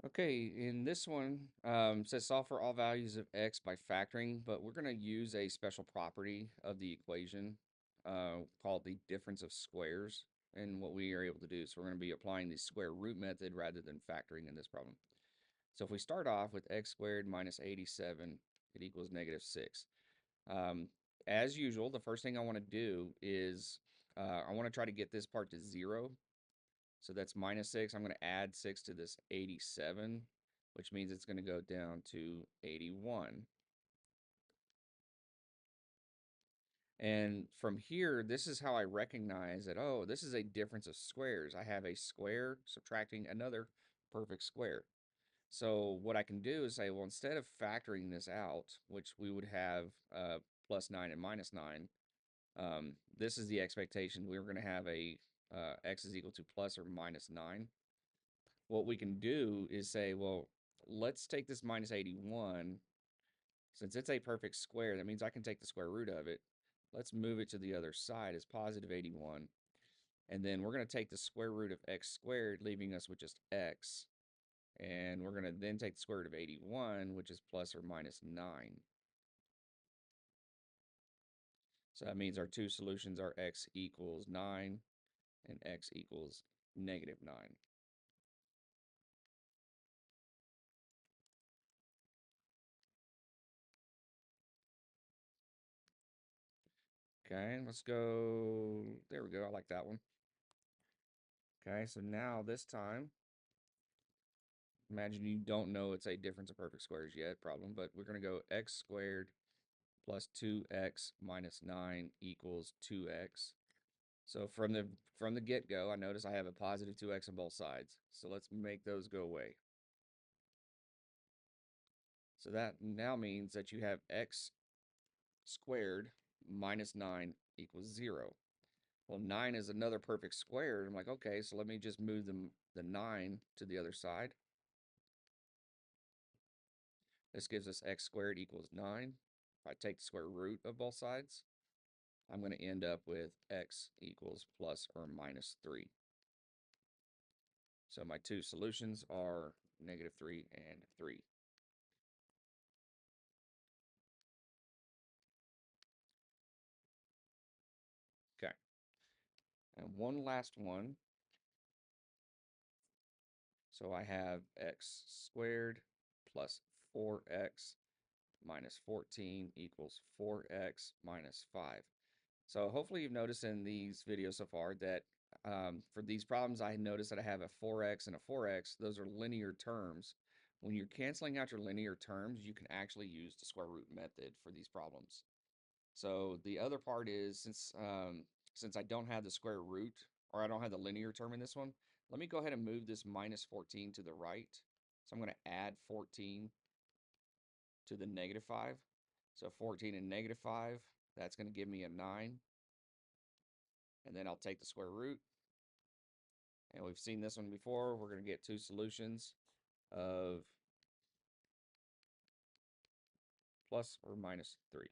Okay, in this one, it says solve for all values of x by factoring, but we're going to use a special property of the equation called the difference of squares. And what we are able to do, so we're going to be applying the square root method rather than factoring in this problem. So if we start off with x squared minus 87, it equals -6. Um, as usual, the first thing I want to do is I want to try to get this part to 0. So that's -6. I'm going to add 6 to this 87, which means it's going to go down to 81. And from here, this is how I recognize that, oh, this is a difference of squares. I have a square subtracting another perfect square. So what I can do is say, well, instead of factoring this out, which we would have +9 and -9, this is the expectation. We're going to have a x is equal to plus or -9. What we can do is say, well, let's take this -81. Since it's a perfect square, that means I can take the square root of it. Let's move it to the other side as +81. And then we're going to take the square root of x squared, leaving us with just x. And we're going to then take the square root of 81, which is plus or -9. So that means our two solutions are x equals 9 and x equals -9. Okay, let's go. There we go. I like that one. Okay, so now this time, imagine you don't know it's a difference of perfect squares yet problem, but we're going to go x squared plus 2x minus 9 equals 2x. So from the get-go, I notice I have a positive 2x on both sides. So let's make those go away. So that now means that you have x squared minus 9 equals 0. Well, 9 is another perfect square. I'm like, okay, so let me just move the 9 to the other side. This gives us x squared equals 9. If I take the square root of both sides, I'm going to end up with x equals plus or -3. So my two solutions are -3 and 3. Okay. And one last one. So I have x squared plus 4x minus 14 equals 4x minus 5. So hopefully you've noticed in these videos so far that for these problems, I notice that I have a 4x and a 4x. Those are linear terms. When you're canceling out your linear terms, you can actually use the square root method for these problems. So the other part is since I don't have the square root or I don't have the linear term in this one, let me go ahead and move this -14 to the right. So I'm going to add 14 to the -5. So 14 and -5, that's going to give me a 9. And then I'll take the square root. And we've seen this one before. We're going to get two solutions of plus or -3.